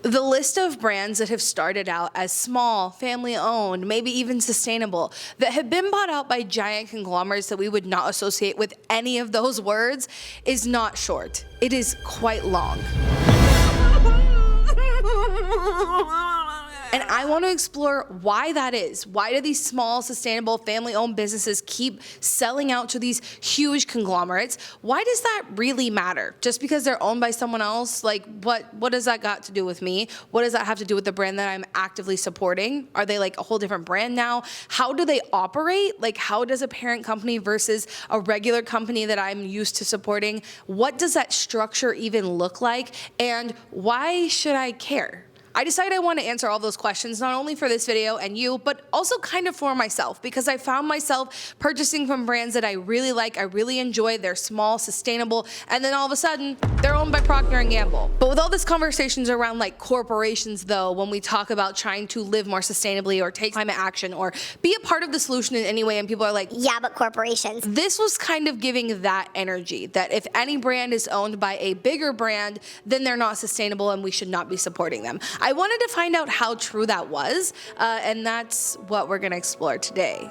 The list of brands that have started out as small, family-owned, maybe even sustainable, that have been bought out by giant conglomerates that we would not associate with any of those words is not short. It is quite long. And I want to explore why that is. Why do these small, sustainable, family-owned businesses keep selling out to these huge conglomerates? Why does that really matter? Just because they're owned by someone else? Like, what does that got to do with me? What does that have to do with the brand that I'm actively supporting? Are they like a whole different brand now? How do they operate? Like, how does a parent company versus a regular company that I'm used to supporting? What does that structure even look like? And why should I care? I decided I want to answer all those questions, not only for this video and you, but also kind of for myself, because I found myself purchasing from brands that I really like, I really enjoy, they're small, sustainable, and then all of a sudden, they're owned by Procter & Gamble. But with all these conversations around like corporations though, when we talk about trying to live more sustainably or take climate action or be a part of the solution in any way, and people are like, yeah, but corporations. This was kind of giving that energy, that if any brand is owned by a bigger brand, then they're not sustainable and we should not be supporting them. I wanted to find out how true that was, and that's what we're gonna explore today.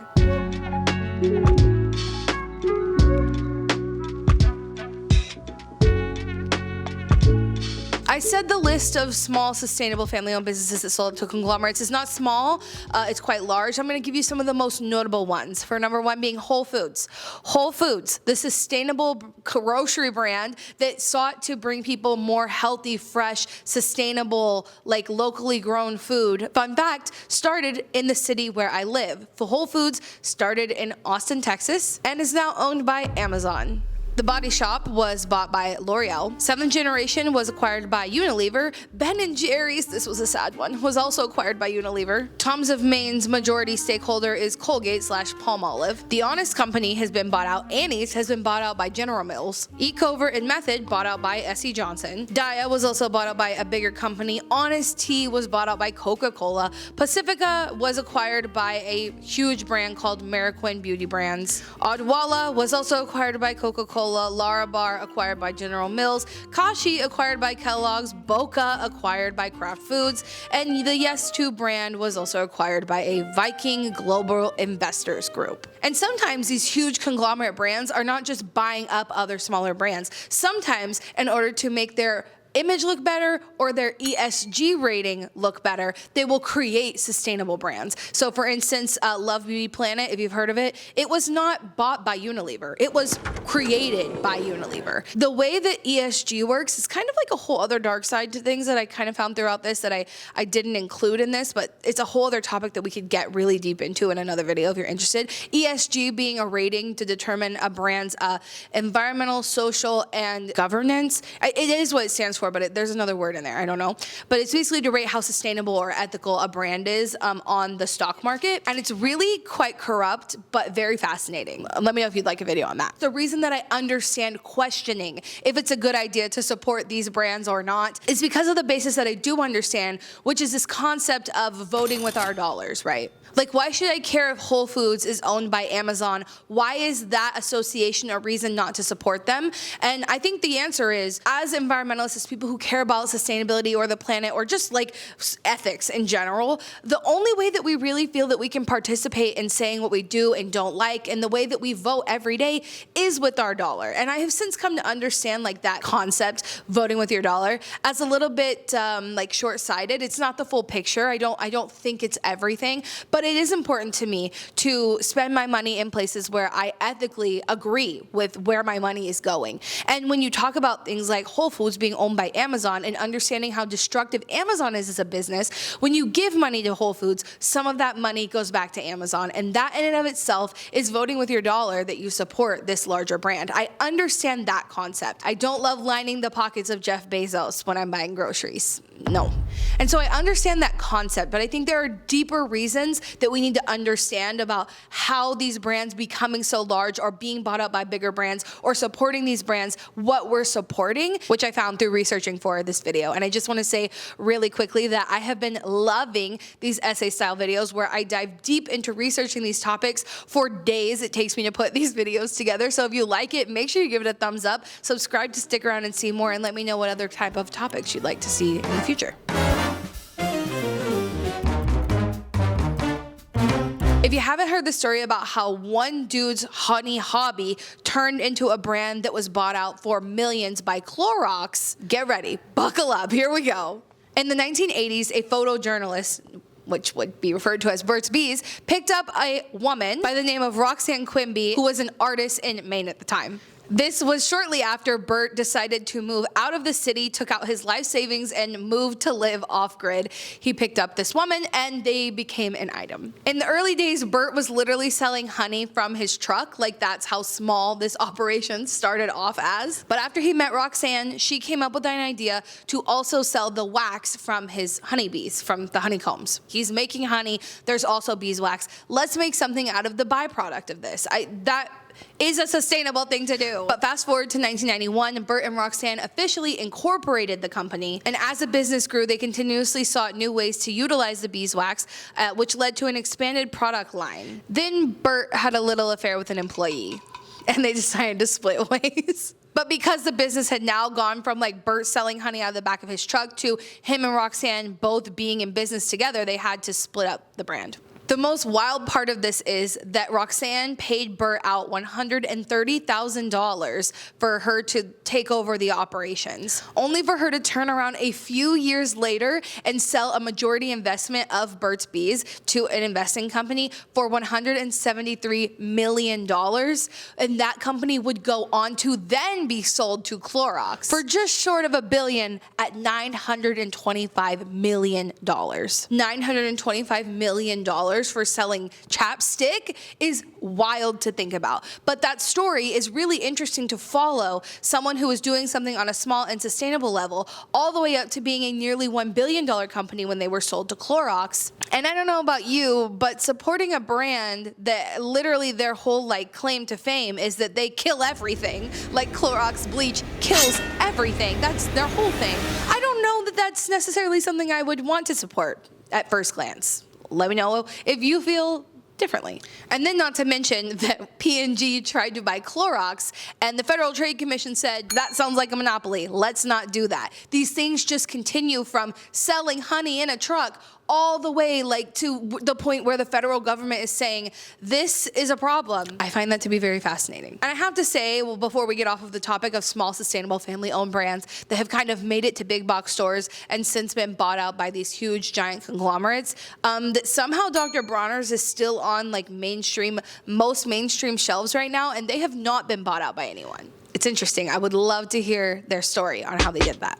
I said the list of small, sustainable, family-owned businesses that sold to conglomerates is not small, it's quite large. I'm gonna give you some of the most notable ones. For number one being Whole Foods. Whole Foods, the sustainable grocery brand that sought to bring people more healthy, fresh, sustainable, like locally grown food. Fun fact, started in the city where I live. The Whole Foods started in Austin, Texas, and is now owned by Amazon. The Body Shop was bought by L'Oreal. Seventh Generation was acquired by Unilever. Ben & Jerry's, this was a sad one, was also acquired by Unilever. Tom's of Maine's majority stakeholder is Colgate/Palmolive. The Honest Company has been bought out. Annie's has been bought out by General Mills. Ecover and Method bought out by S.C. Johnson. Daiya was also bought out by a bigger company. Honest Tea was bought out by Coca-Cola. Pacifica was acquired by a huge brand called Mariquin Beauty Brands. Odwalla was also acquired by Coca-Cola. Larabar acquired by General Mills, Kashi acquired by Kellogg's, Boca acquired by Kraft Foods, and the Yes2 brand was also acquired by a Viking Global Investors Group. And sometimes these huge conglomerate brands are not just buying up other smaller brands. Sometimes, in order to make their image look better or their ESG rating look better, they will create sustainable brands. So for instance, Love Beauty Planet, if you've heard of it, it was not bought by Unilever. It was created by Unilever. The way that ESG works is kind of like a whole other dark side to things that I kind of found throughout this that I didn't include in this, but it's a whole other topic that we could get really deep into in another video if you're interested. ESG being a rating to determine a brand's environmental, social, and governance. It is what it stands for, but there's another word in there, I don't know. But it's basically to rate how sustainable or ethical a brand is on the stock market. And it's really quite corrupt, but very fascinating. Let me know if you'd like a video on that. The reason that I understand questioning if it's a good idea to support these brands or not is because of the basis that I do understand, which is this concept of voting with our dollars, right? Like, why should I care if Whole Foods is owned by Amazon? Why is that association a reason not to support them? And I think the answer is, as environmentalists, as people who care about sustainability or the planet or just like ethics in general, the only way that we really feel that we can participate in saying what we do and don't like and the way that we vote every day is with our dollar. And I have since come to understand like that concept, voting with your dollar, as a little bit like short-sighted. It's not the full picture. I don't think it's everything, but it is important to me to spend my money in places where I ethically agree with where my money is going. And when you talk about things like Whole Foods being owned by Amazon and understanding how destructive Amazon is as a business, when you give money to Whole Foods, some of that money goes back to Amazon. And that in and of itself is voting with your dollar that you support this larger brand. I understand that concept. I don't love lining the pockets of Jeff Bezos when I'm buying groceries. No. And so I understand that concept, but I think there are deeper reasons that we need to understand about how these brands becoming so large or being bought up by bigger brands or supporting these brands, what we're supporting, which I found through researching for this video. And I just want to say really quickly that I have been loving these essay style videos where I dive deep into researching these topics for days. It takes me to put these videos together. So if you like it, make sure you give it a thumbs up, subscribe to stick around and see more, and let me know what other type of topics you'd like to see in the future. If you haven't heard the story about how one dude's honey hobby turned into a brand that was bought out for millions by Clorox, get ready, buckle up, here we go. In the 1980s, a photojournalist, which would be referred to as Burt's Bees, picked up a woman by the name of Roxanne Quimby, who was an artist in Maine at the time. This was shortly after Burt decided to move out of the city, took out his life savings, and moved to live off-grid. He picked up this woman, and they became an item. In the early days, Burt was literally selling honey from his truck, like that's how small this operation started off as. But after he met Roxanne, she came up with an idea to also sell the wax from his honeybees, from the honeycombs. He's making honey, there's also beeswax. Let's make something out of the byproduct of this. That is a sustainable thing to do. But fast forward to 1991, Burt and Roxanne officially incorporated the company, and as the business grew, they continuously sought new ways to utilize the beeswax, which led to an expanded product line. Then Burt had a little affair with an employee, and they decided to split ways. But because the business had now gone from like Burt selling honey out of the back of his truck to him and Roxanne both being in business together, they had to split up the brand. The most wild part of this is that Roxanne paid Burt out $130,000 for her to take over the operations, only for her to turn around a few years later and sell a majority investment of Burt's Bees to an investing company for $173 million, and that company would go on to then be sold to Clorox for just short of $1 billion at $925 million. $925 million for selling chapstick is wild to think about. But that story is really interesting to follow someone who was doing something on a small and sustainable level all the way up to being a nearly $1 billion company when they were sold to Clorox. And I don't know about you, but supporting a brand that literally their whole claim to fame is that they kill everything, like Clorox bleach kills everything. That's their whole thing. I don't know that that's necessarily something I would want to support at first glance. Let me know if you feel differently. And then not to mention that P&G tried to buy Clorox, and the Federal Trade Commission said, that sounds like a monopoly. Let's not do that. These things just continue from selling honey in a truck all the way to the point where the federal government is saying this is a problem. I find that to be very fascinating. And I have to say, well, before we get off of the topic of small, sustainable, family-owned brands that have kind of made it to big box stores and since been bought out by these huge, giant conglomerates, that somehow Dr. Bronner's is still on most mainstream shelves right now, and they have not been bought out by anyone. It's interesting. I would love to hear their story on how they did that.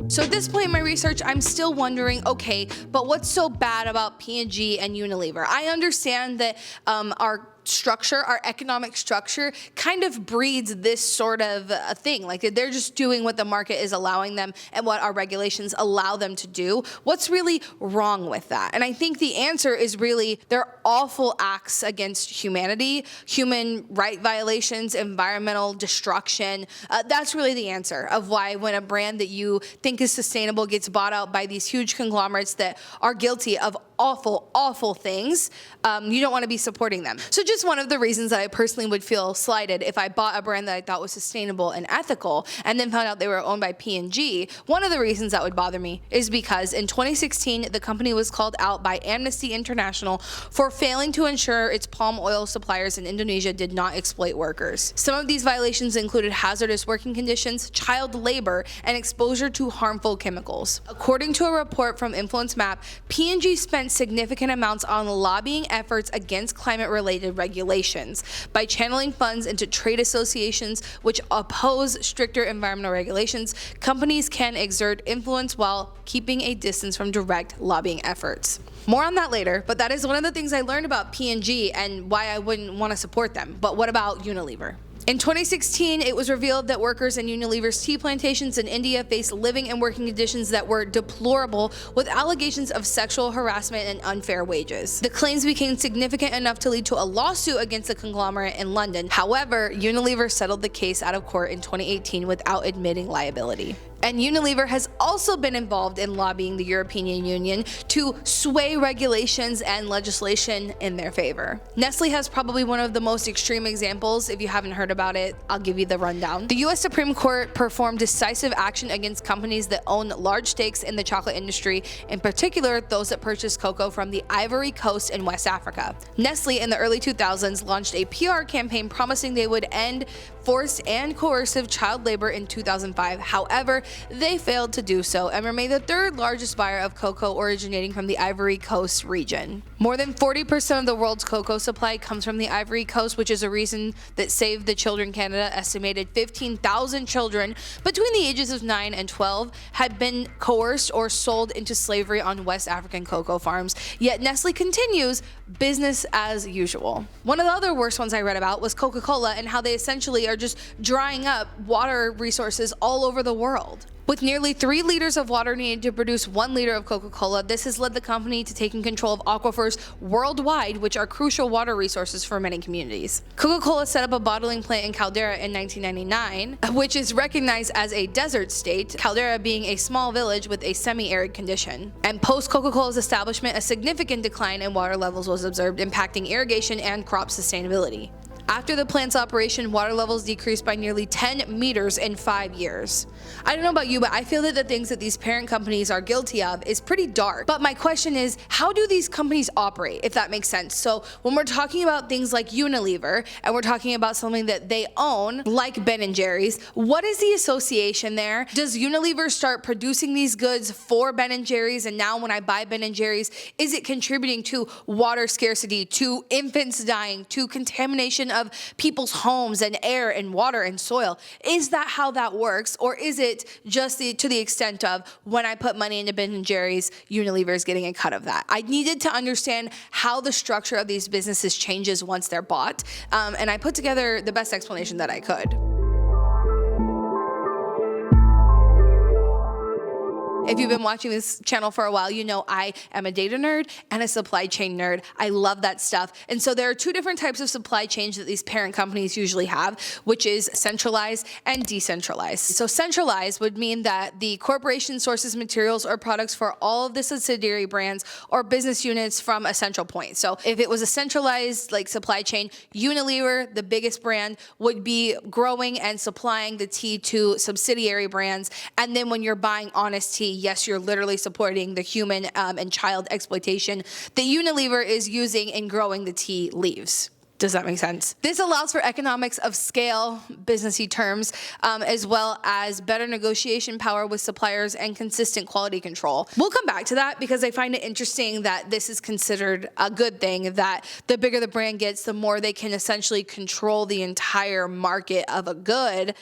So at this point in my research, I'm still wondering, okay, but what's so bad about P&G and Unilever? I understand that our economic structure kind of breeds this sort of a thing. They're just doing what the market is allowing them and what our regulations allow them to do. What's really wrong with that? And I think the answer is really their awful acts against humanity, human right violations, environmental destruction. That's really the answer of why when a brand that you think is sustainable gets bought out by these huge conglomerates that are guilty of awful, awful things, you don't want to be supporting them. So just one of the reasons that I personally would feel slighted if I bought a brand that I thought was sustainable and ethical and then found out they were owned by P&G, one of the reasons that would bother me is because in 2016, the company was called out by Amnesty International for failing to ensure its palm oil suppliers in Indonesia did not exploit workers. Some of these violations included hazardous working conditions, child labor, and exposure to harmful chemicals. According to a report from Influence Map, P&G spent significant amounts on lobbying efforts against climate-related regulations by channeling funds into trade associations which oppose stricter environmental regulations. Companies can exert influence while keeping a distance from direct lobbying efforts. More on that later, but that is one of the things I learned about P&G and why I wouldn't want to support them. But what about Unilever? In 2016, it was revealed that workers in Unilever's tea plantations in India faced living and working conditions that were deplorable, with allegations of sexual harassment and unfair wages. The claims became significant enough to lead to a lawsuit against the conglomerate in London. However, Unilever settled the case out of court in 2018 without admitting liability. And Unilever has also been involved in lobbying the European Union to sway regulations and legislation in their favor. Nestle has probably one of the most extreme examples. If you haven't heard about it, I'll give you the rundown. The US Supreme Court performed decisive action against companies that own large stakes in the chocolate industry, in particular those that purchase cocoa from the Ivory Coast in West Africa. Nestle in the early 2000s launched a PR campaign promising they would end forced and coercive child labor in 2005. However, they failed to do so and remain the third largest buyer of cocoa originating from the Ivory Coast region. More than 40% of the world's cocoa supply comes from the Ivory Coast, which is a reason that Save the Children Canada estimated 15,000 children between the ages of 9 and 12 had been coerced or sold into slavery on West African cocoa farms. Yet Nestle continues business as usual. One of the other worst ones I read about was Coca-Cola and how they essentially are just drying up water resources all over the world. With nearly 3 liters of water needed to produce 1 liter of Coca-Cola, this has led the company to taking control of aquifers worldwide, which are crucial water resources for many communities. Coca-Cola set up a bottling plant in Caldera in 1999, which is recognized as a desert state, Caldera being a small village with a semi-arid condition. And post-Coca-Cola's establishment, a significant decline in water levels was observed, impacting irrigation and crop sustainability. After the plant's operation, water levels decreased by nearly 10 meters in 5 years. I don't know about you, but I feel that the things that these parent companies are guilty of is pretty dark. But my question is, how do these companies operate, if that makes sense? So when we're talking about things like Unilever, and we're talking about something that they own, like Ben & Jerry's, what is the association there? Does Unilever start producing these goods for Ben & Jerry's, and now when I buy Ben & Jerry's, is it contributing to water scarcity, to infants dying, to contamination of people's homes and air and water and soil? Is that how that works, or is it just to the extent of when I put money into Ben & Jerry's, Unilever is getting a cut of that? I needed to understand how the structure of these businesses changes once they're bought, and I put together the best explanation that I could. If you've been watching this channel for a while, you know I am a data nerd and a supply chain nerd. I love that stuff. And so there are 2 different types of supply chains that these parent companies usually have, which is centralized and decentralized. So centralized would mean that the corporation sources materials or products for all of the subsidiary brands or business units from a central point. So if it was a centralized supply chain, Unilever, the biggest brand, would be growing and supplying the tea to subsidiary brands. And then when you're buying Honest Tea, yes, you're literally supporting the human and child exploitation that Unilever is using in growing the tea leaves. Does that make sense? This allows for economics of scale, businessy terms, as well as better negotiation power with suppliers and consistent quality control. We'll come back to that because I find it interesting that this is considered a good thing, that the bigger the brand gets, the more they can essentially control the entire market of a good.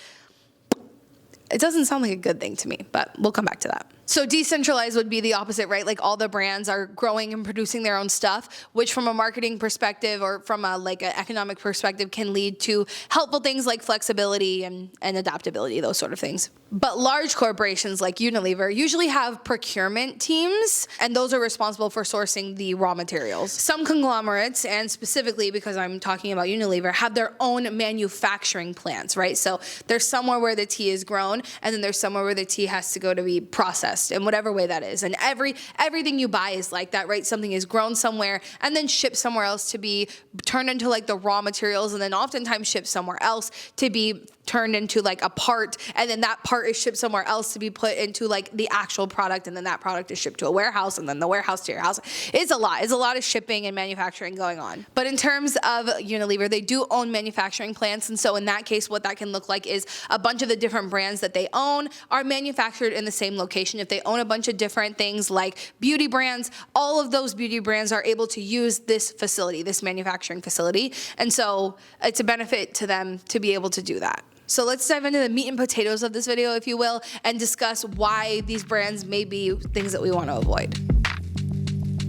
It doesn't sound like a good thing to me, but we'll come back to that. So decentralized would be the opposite, right? Like all the brands are growing and producing their own stuff, which from a marketing perspective or from an economic perspective can lead to helpful things like flexibility and adaptability, those sort of things. But large corporations like Unilever usually have procurement teams, and those are responsible for sourcing the raw materials. Some conglomerates, and specifically because I'm talking about Unilever, have their own manufacturing plants, right? So there's somewhere where the tea is grown, and then there's somewhere where the tea has to go to be processed in whatever way that is. And everything you buy is like that, right? Something is grown somewhere and then shipped somewhere else to be turned into the raw materials, and then oftentimes shipped somewhere else to be turned into a part, and then that part is shipped somewhere else to be put into the actual product, and then that product is shipped to a warehouse, and then the warehouse to your house. It's a lot of shipping and manufacturing going on. But in terms of Unilever, they do own manufacturing plants, and so in that case, what that can look like is a bunch of the different brands that they own are manufactured in the same location. If they own a bunch of different things like beauty brands, all of those beauty brands are able to use this facility, this manufacturing facility, and so it's a benefit to them to be able to do that. So let's dive into the meat and potatoes of this video, if you will, and discuss why these brands may be things that we want to avoid.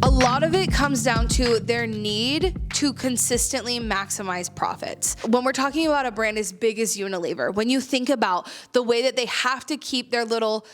A lot of it comes down to their need to consistently maximize profits. When we're talking about a brand as big as Unilever, when you think about the way that they have to keep their little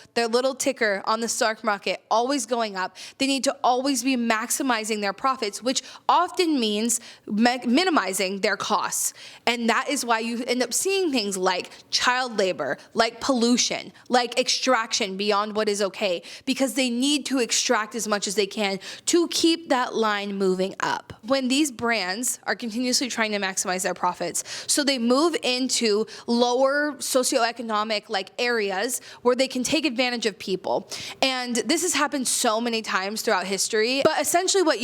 ticker on the stock market always going up, they need to always be maximizing their profits, which often means minimizing their costs. And that is why you end up seeing things like child labor, like pollution, like extraction beyond what is okay, because they need to extract as much as they can to keep that line moving up. When these brands are continuously trying to maximize their profits, so they move into lower socioeconomic like areas where they can take advantage of people. And this has happened so many times throughout history. But essentially what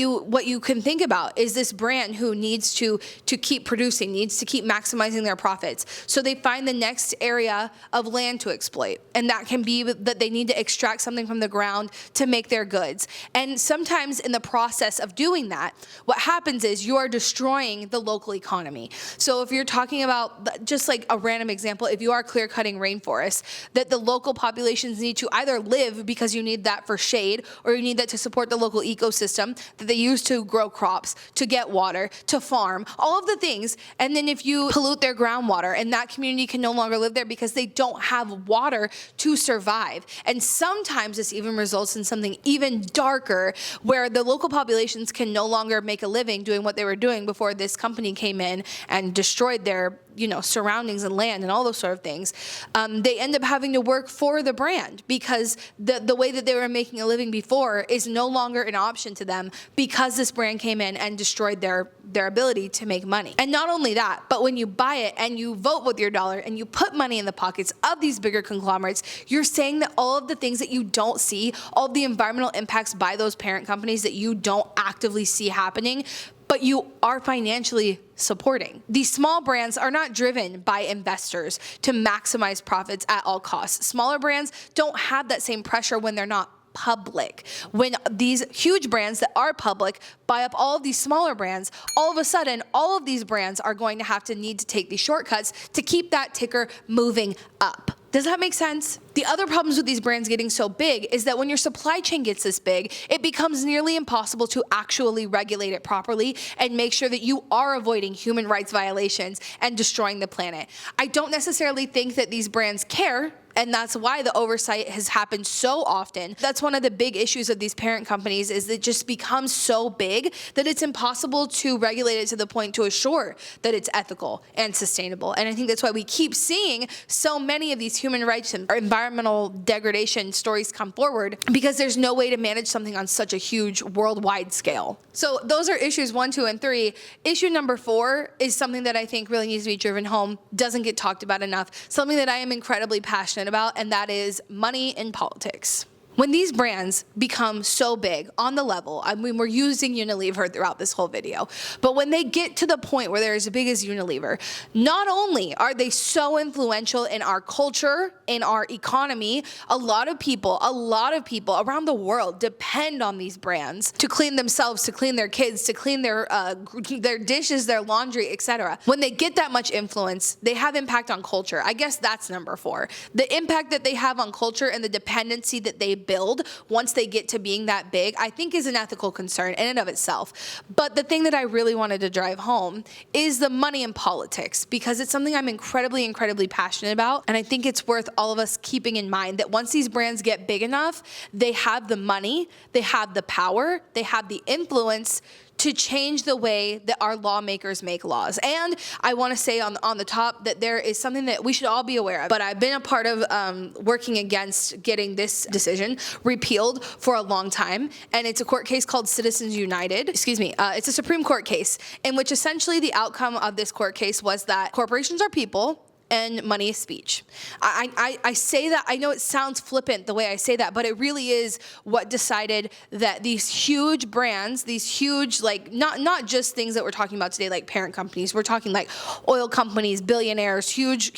you can think about is this brand who needs to keep producing, needs to keep maximizing their profits. So they find the next area of land to exploit. And that can be that they need to extract something from the ground to make their goods. And sometimes in the process of doing that, what happens is you are destroying the local economy. So if you're talking about, just like a random example, if you are clear cutting rainforests, that the local populations need to either live because you need that for shade, or you need that to support the local ecosystem that they use to grow crops, to get water, to farm, all of the things. And then if you pollute their groundwater, and that community can no longer live there because they don't have water to survive. And sometimes this even results in something even darker, where the local populations can no longer make a living doing what they were doing before this company came in and destroyed their surroundings and land and all those sort of things. They end up having to work for the brand because the way that they were making a living before is no longer an option to them because this brand came in and destroyed their ability to make money. And not only that, but when you buy it and you vote with your dollar and you put money in the pockets of these bigger conglomerates, you're saying that all of the things that you don't see, all of the environmental impacts by those parent companies that you don't actively see happening, but you are financially supporting. These small brands are not driven by investors to maximize profits at all costs. Smaller brands don't have that same pressure when they're not public. When these huge brands that are public buy up all of these smaller brands, all of a sudden, all of these brands are going to need to take these shortcuts to keep that ticker moving up. Does that make sense? The other problems with these brands getting so big is that when your supply chain gets this big, it becomes nearly impossible to actually regulate it properly and make sure that you are avoiding human rights violations and destroying the planet. I don't necessarily think that these brands care, and that's why the oversight has happened so often. That's one of the big issues of these parent companies, is it just becomes so big that it's impossible to regulate it to the point to assure that it's ethical and sustainable. And I think that's why we keep seeing so many of these human rights and environmental degradation stories come forward, because there's no way to manage something on such a huge worldwide scale. So those are issues 1, 2, and 3. Issue number 4 is something that I think really needs to be driven home, doesn't get talked about enough, something that I am incredibly passionate about, and that is money in politics. When these brands become so big on the level, I mean, we're using Unilever throughout this whole video, but when they get to the point where they're as big as Unilever, not only are they so influential in our culture, in our economy, a lot of people around the world depend on these brands to clean themselves, to clean their kids, to clean their dishes, their laundry, etc. When they get that much influence, they have impact on culture. I guess that's number 4. The impact that they have on culture and the dependency that they build once they get to being that big, I think is an ethical concern in and of itself. But the thing that I really wanted to drive home is the money in politics, because it's something I'm incredibly, incredibly passionate about. And I think it's worth all of us keeping in mind that once these brands get big enough, they have the money, they have the power, they have the influence to change the way that our lawmakers make laws. And I want to say on the top that there is something that we should all be aware of. But I've been a part of working against getting this decision repealed for a long time. And it's a court case called Citizens United. It's a Supreme Court case in which essentially the outcome of this court case was that corporations are people and money is speech. I say that, I know it sounds flippant the way I say that, but it really is what decided that these huge brands, these huge, like, not just things that we're talking about today, like parent companies, we're talking like oil companies, billionaires, huge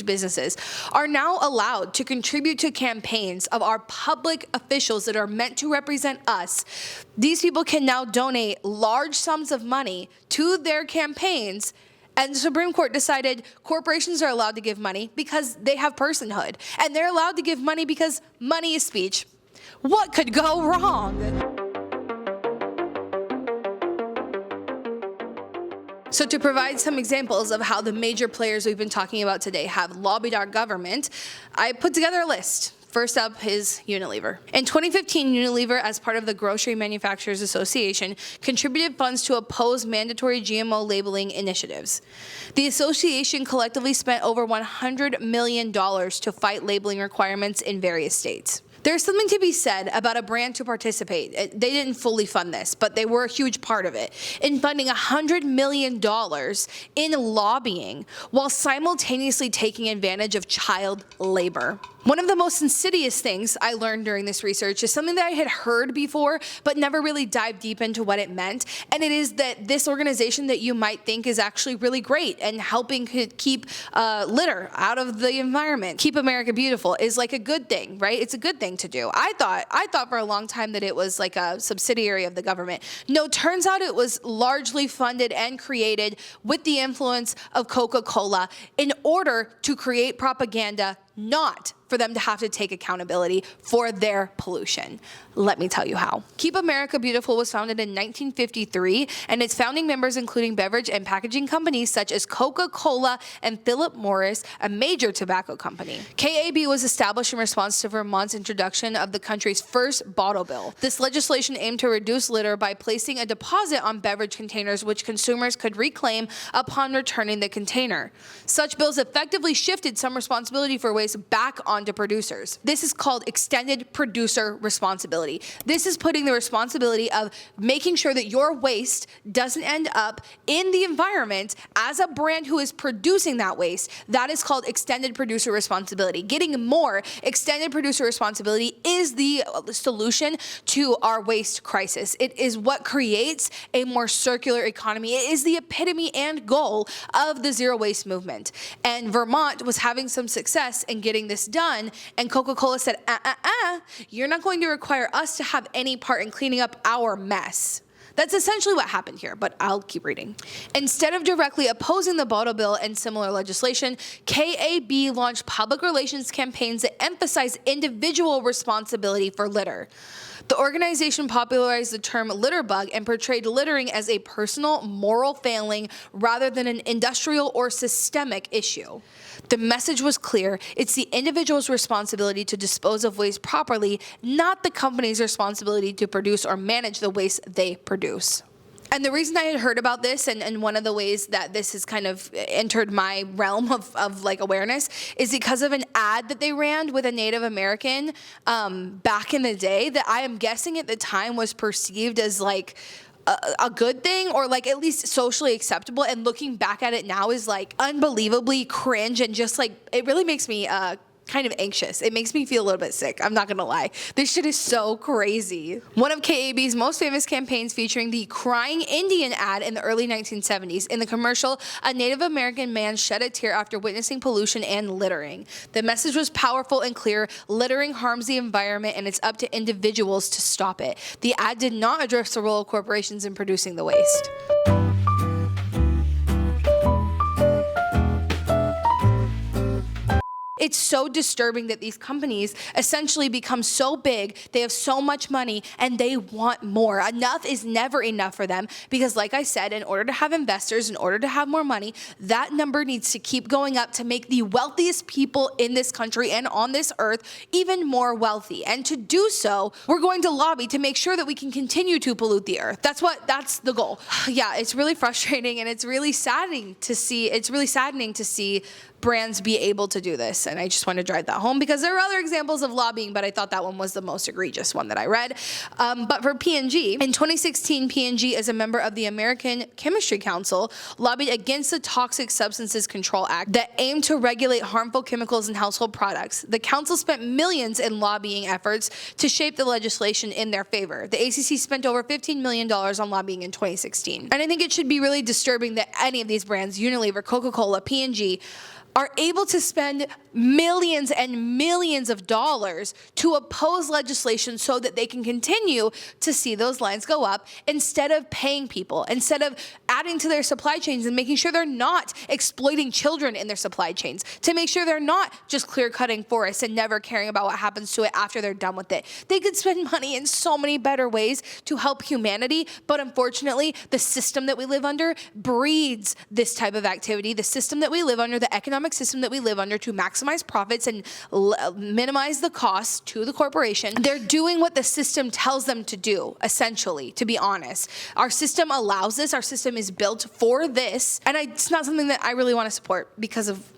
businesses, are now allowed to contribute to campaigns of our public officials that are meant to represent us. These people can now donate large sums of money to their campaigns. And the Supreme Court decided corporations are allowed to give money because they have personhood. And they're allowed to give money because money is speech. What could go wrong? So to provide some examples of how the major players we've been talking about today have lobbied our government, I put together a list. First up is Unilever. In 2015, Unilever, as part of the Grocery Manufacturers Association, contributed funds to oppose mandatory GMO labeling initiatives. The association collectively spent over $100 million to fight labeling requirements in various states. There's something to be said about a brand to participate. They didn't fully fund this, but they were a huge part of it in funding $100 million in lobbying while simultaneously taking advantage of child labor. One of the most insidious things I learned during this research is something that I had heard before, but never really dived deep into what it meant. And it is that this organization that you might think is actually really great and helping keep litter out of the environment, keep America beautiful, is like a good thing, right? It's a good thing to do. I thought for a long time that it was like a subsidiary of the government. No, turns out it was largely funded and created with the influence of Coca-Cola in order to create propaganda, not for them to have to take accountability for their pollution. Let me tell you how. Keep America Beautiful was founded in 1953, and its founding members including beverage and packaging companies such as Coca-Cola and Philip Morris, a major tobacco company. KAB was established in response to Vermont's introduction of the country's first bottle bill. This legislation aimed to reduce litter by placing a deposit on beverage containers which consumers could reclaim upon returning the container. Such bills effectively shifted some responsibility for waste back onto producers. This is called extended producer responsibility. This is putting the responsibility of making sure that your waste doesn't end up in the environment as a brand who is producing that waste. That is called extended producer responsibility. Getting more extended producer responsibility is the solution to our waste crisis. It is what creates a more circular economy. It is the epitome and goal of the zero waste movement. And Vermont was having some success in getting this done, and Coca-Cola said, you're not going to require us to have any part in cleaning up our mess. That's essentially what happened here, but I'll keep reading. Instead of directly opposing the bottle bill and similar legislation, KAB launched public relations campaigns that emphasize individual responsibility for litter. The organization popularized the term litter bug and portrayed littering as a personal, moral failing rather than an industrial or systemic issue. The message was clear. It's the individual's responsibility to dispose of waste properly, not the company's responsibility to produce or manage the waste they produce. And the reason I had heard about this, and one of the ways that this has kind of entered my realm of like awareness, is because of an ad that they ran with a Native American back in the day that I am guessing at the time was perceived as like a good thing, or like at least socially acceptable, and looking back at it now is like unbelievably cringe, and just like it really makes me kind of anxious. It makes me feel a little bit sick. I'm not gonna lie. This shit is so crazy. One of KAB's most famous campaigns featuring the Crying Indian ad in the early 1970s. In the commercial, a Native American man shed a tear after witnessing pollution and littering. The message was powerful and clear. Littering harms the environment, and it's up to individuals to stop it. The ad did not address the role of corporations in producing the waste. It's so disturbing that these companies essentially become so big, they have so much money, and they want more. Enough is never enough for them because, like I said, in order to have investors, in order to have more money, that number needs to keep going up to make the wealthiest people in this country and on this earth even more wealthy. And to do so, we're going to lobby to make sure that we can continue to pollute the earth. That's the goal. Yeah, it's really frustrating, and it's really saddening to see brands be able to do this. And I just want to drive that home because there are other examples of lobbying, but I thought that one was the most egregious one that I read. But for P&G, in 2016, P&G, as a member of the American Chemistry Council, lobbied against the Toxic Substances Control Act that aimed to regulate harmful chemicals in household products. The council spent millions in lobbying efforts to shape the legislation in their favor. The ACC spent over $15 million on lobbying in 2016. And I think it should be really disturbing that any of these brands, Unilever, Coca-Cola, P&G, are able to spend millions and millions of dollars to oppose legislation so that they can continue to see those lines go up instead of paying people, instead of adding to their supply chains and making sure they're not exploiting children in their supply chains, to make sure they're not just clear cutting forests and never caring about what happens to it after they're done with it. They could spend money in so many better ways to help humanity, but unfortunately, the system that we live under breeds this type of activity. The system that we live under, the economic system that we live under, to maximize profits and minimize the costs to the corporation. They're doing what the system tells them to do, essentially, to be honest. Our system allows this. Our system is built for this. And it's not something that I really want to support because of,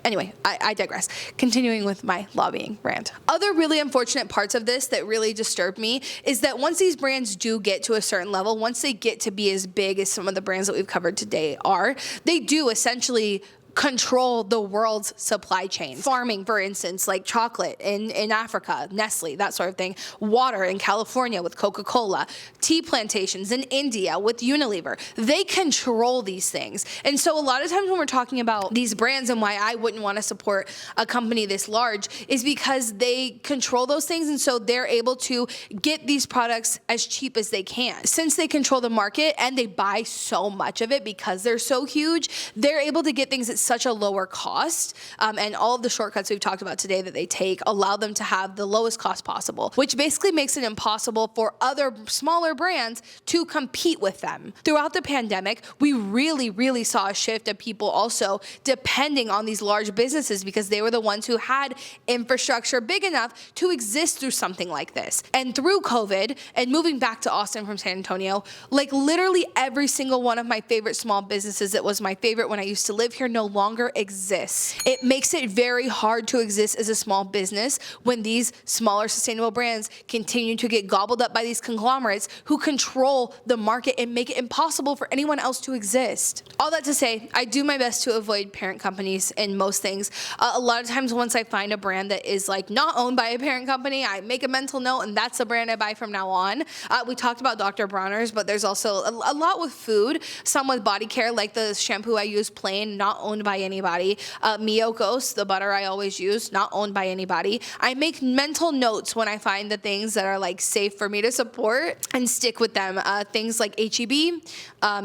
anyway, I digress. Continuing with my lobbying rant. Other really unfortunate parts of this that really disturbed me is that once these brands do get to a certain level, once they get to be as big as some of the brands that we've covered today are, they do essentially control the world's supply chain. Farming, for instance, like chocolate in Africa, Nestle, that sort of thing. Water in California with Coca-Cola. Tea plantations in India with Unilever. They control these things. And so a lot of times when we're talking about these brands and why I wouldn't want to support a company this large is because they control those things, and so they're able to get these products as cheap as they can. Since they control the market and they buy so much of it because they're so huge, they're able to get things at such a lower cost, and all of the shortcuts we've talked about today that they take allow them to have the lowest cost possible, which basically makes it impossible for other smaller brands to compete with them. Throughout the pandemic, we really saw a shift of people also depending on these large businesses because they were the ones who had infrastructure big enough to exist through something like this. And through COVID and moving back to Austin from San Antonio, like literally every single one of my favorite small businesses that was my favorite when I used to live here no longer exists. It makes it very hard to exist as a small business when these smaller sustainable brands continue to get gobbled up by these conglomerates who control the market and make it impossible for anyone else to exist. All that to say, I do my best to avoid parent companies in most things. A lot of times once I find a brand that is like not owned by a parent company, I make a mental note and that's the brand I buy from now on. We talked about Dr. Bronner's, but there's also a lot with food, some with body care, like the shampoo I use plain, not owned by anybody. Miyokos, the butter I always use, not owned by anybody. I make mental notes when I find the things that are like safe for me to support and stick with them. Things like HEB,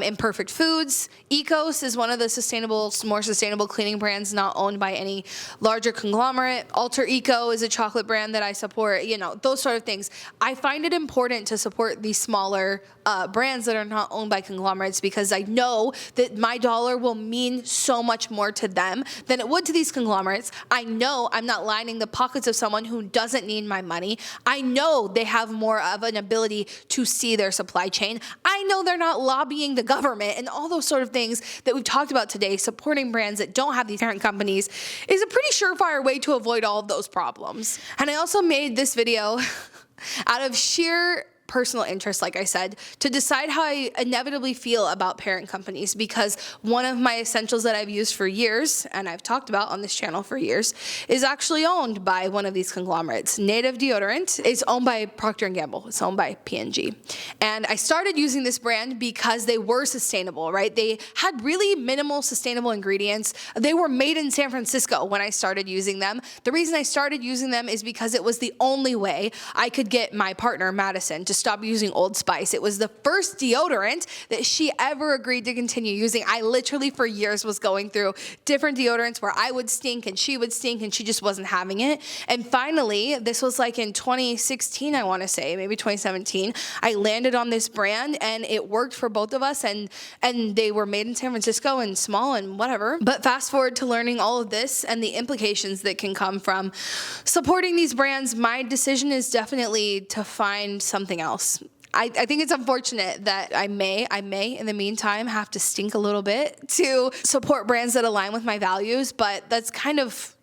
Imperfect Foods, Ecos is one of the more sustainable cleaning brands not owned by any larger conglomerate. Alter Eco is a chocolate brand that I support, those sort of things. I find it important to support these smaller brands that are not owned by conglomerates because I know that my dollar will mean so much more to them than it would to these conglomerates. I know I'm not lining the pockets of someone who doesn't need my money. I know they have more of an ability to see their supply chain. I know they're not lobbying the government, and all those sort of things that we've talked about today. Supporting brands that don't have these parent companies is a pretty surefire way to avoid all of those problems. And I also made this video out of sheer personal interest, like I said, to decide how I inevitably feel about parent companies, because one of my essentials that I've used for years, and I've talked about on this channel for years, is actually owned by one of these conglomerates. Native Deodorant is owned by Procter & Gamble. It's owned by P&G. And I started using this brand because they were sustainable, right? They had really minimal sustainable ingredients. They were made in San Francisco when I started using them. The reason I started using them is because it was the only way I could get my partner, Madison, to stop using Old Spice. It was the first deodorant that she ever agreed to continue using. I literally for years was going through different deodorants where I would stink and she just wasn't having it. And finally, this was like in 2016, I want to say, maybe 2017, I landed on this brand and it worked for both of us, and they were made in San Francisco and small and whatever. But fast forward to learning all of this and the implications that can come from supporting these brands, my decision is definitely to find something else. I think it's unfortunate that I may in the meantime have to stink a little bit to support brands that align with my values, but it's kind of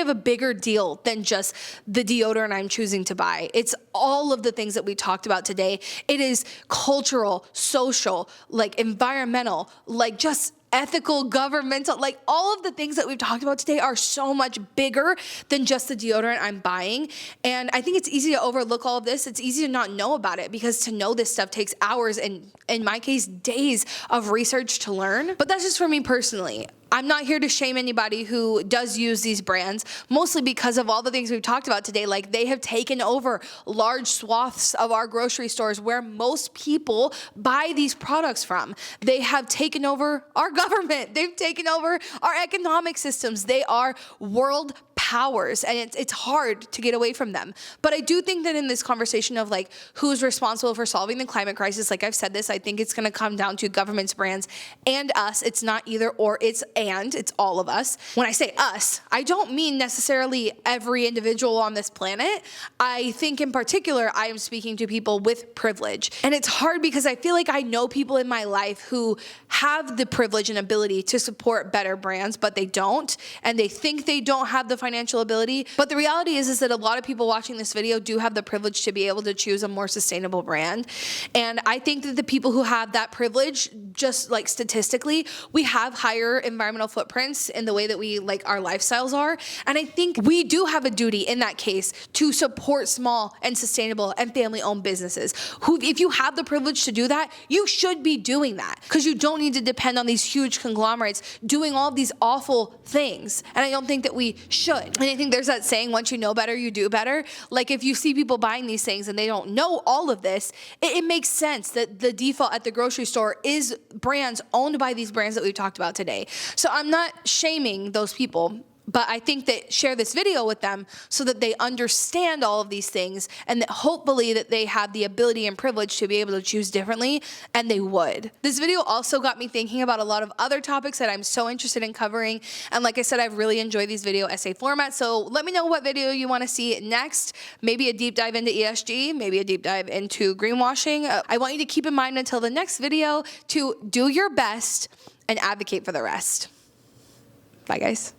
a bigger deal than just the deodorant I'm choosing to buy. It's all of the things that we talked about today. It is cultural, social, like environmental, like just ethical, governmental, like all of the things that we've talked about today are so much bigger than just the deodorant I'm buying. And I think it's easy to overlook all of this. It's easy to not know about it because to know this stuff takes hours and, in my case, days of research to learn. But that's just for me personally. I'm not here to shame anybody who does use these brands, mostly because of all the things we've talked about today. Like, they have taken over large swaths of our grocery stores where most people buy these products from. They have taken over our government. They've taken over our economic systems. They are world powers, and it's hard to get away from them. But I do think that in this conversation of like who's responsible for solving the climate crisis, like I've said this, I think it's going to come down to governments, brands, and us. It's not either or, it's all of us. When I say us, I don't mean necessarily every individual on this planet. I think in particular, I am speaking to people with privilege. And it's hard because I feel like I know people in my life who have the privilege and ability to support better brands, but they don't. And they think they don't have the financial ability. But the reality is that a lot of people watching this video do have the privilege to be able to choose a more sustainable brand. And I think that the people who have that privilege, just like statistically, we have higher environmental footprints in the way that we like our lifestyles are. And I think we do have a duty in that case to support small and sustainable and family-owned businesses who, if you have the privilege to do that, you should be doing that, because you don't need to depend on these huge conglomerates doing all of these awful things. And I don't think that we should. And I think there's that saying, once you know better, you do better. Like, if you see people buying these things and they don't know all of this, it makes sense that the default at the grocery store is brands owned by these brands that we've talked about today. So I'm not shaming those people, but I think that share this video with them so that they understand all of these things, and that hopefully that they have the ability and privilege to be able to choose differently, and they would. This video also got me thinking about a lot of other topics that I'm so interested in covering. And like I said, I've really enjoyed these video essay formats. So let me know what video you want to see next. Maybe a deep dive into ESG, maybe a deep dive into greenwashing. I want you to keep in mind until the next video to do your best and advocate for the rest. Bye, guys.